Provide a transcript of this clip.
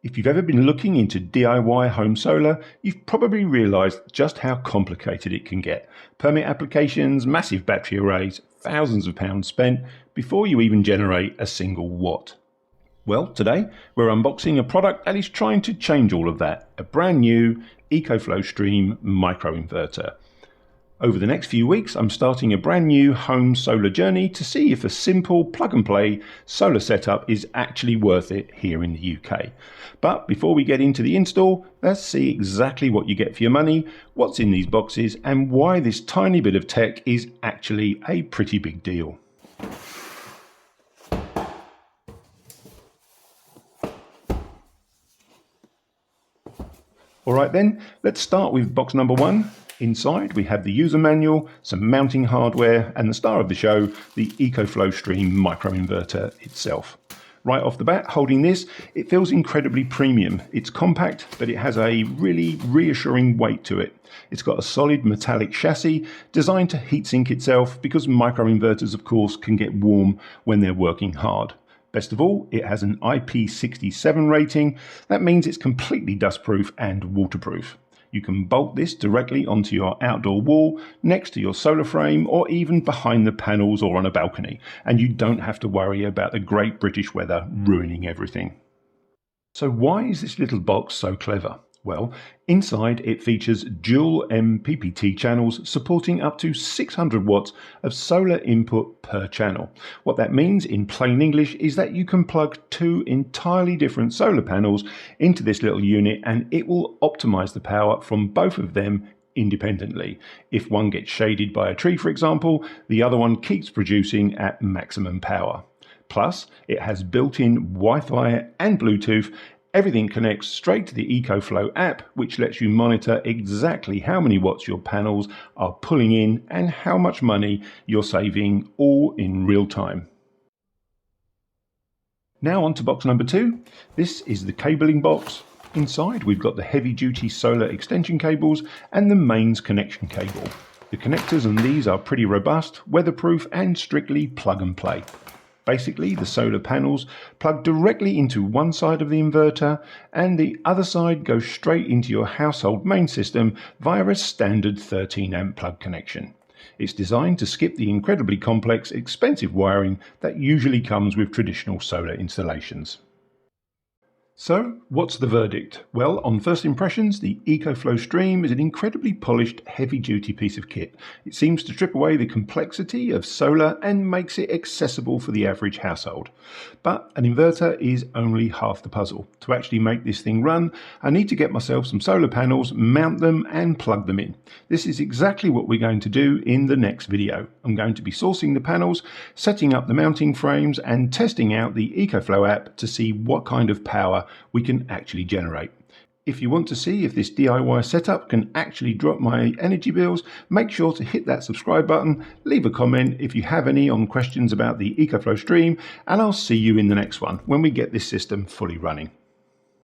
If you've ever been looking into DIY home solar, you've probably realised just how complicated it can get. Permit applications, massive battery arrays, thousands of pounds spent before you even generate a single watt. Well, today we're unboxing a product that is trying to change all of that, a brand new EcoFlow Stream Micro Inverter. Over the next few weeks, I'm starting a brand new home solar journey to see if a simple plug-and-play solar setup is actually worth it here in the UK. But before we get into the install, let's see exactly what you get for your money, what's in these boxes, and why this tiny bit of tech is actually a pretty big deal. Alright then, let's start with box number one. Inside we have the user manual, some mounting hardware, and the star of the show, the EcoFlow Stream Micro Inverter itself. Right off the bat, holding this, it feels incredibly premium. It's compact, but it has a really reassuring weight to it. It's got a solid metallic chassis designed to heatsink itself because microinverters, of course, can get warm when they're working hard. Best of all, it has an IP67 rating. That means it's completely dustproof and waterproof. You can bolt this directly onto your outdoor wall, next to your solar frame, or even behind the panels or on a balcony, and you don't have to worry about the great British weather ruining everything. So why is this little box so clever? Well, inside it features dual MPPT channels supporting up to 600 watts of solar input per channel. What that means in plain English is that you can plug two entirely different solar panels into this little unit and it will optimize the power from both of them independently. If one gets shaded by a tree, for example, the other one keeps producing at maximum power. Plus, it has built-in Wi-Fi and Bluetooth. Everything connects straight to the EcoFlow app, which lets you monitor exactly how many watts your panels are pulling in and how much money you're saving, all in real time. Now on to box number two. This is the cabling box. Inside we've got the heavy-duty solar extension cables and the mains connection cable. The connectors on these are pretty robust, weatherproof and strictly plug and play. Basically, the solar panels plug directly into one side of the inverter and the other side goes straight into your household main system via a standard 13 amp plug connection. It's designed to skip the incredibly complex, expensive wiring that usually comes with traditional solar installations. So, what's the verdict? Well, on first impressions, the EcoFlow Stream is an incredibly polished, heavy-duty piece of kit. It seems to strip away the complexity of solar and makes it accessible for the average household. But an inverter is only half the puzzle. To actually make this thing run, I need to get myself some solar panels, mount them and plug them in. This is exactly what we're going to do in the next video. I'm going to be sourcing the panels, setting up the mounting frames and testing out the EcoFlow app to see what kind of power we can actually generate. If you want to see if this DIY setup can actually drop my energy bills, make sure to hit that subscribe button, leave a comment if you have any on questions about the EcoFlow Stream, and I'll see you in the next one when we get this system fully running.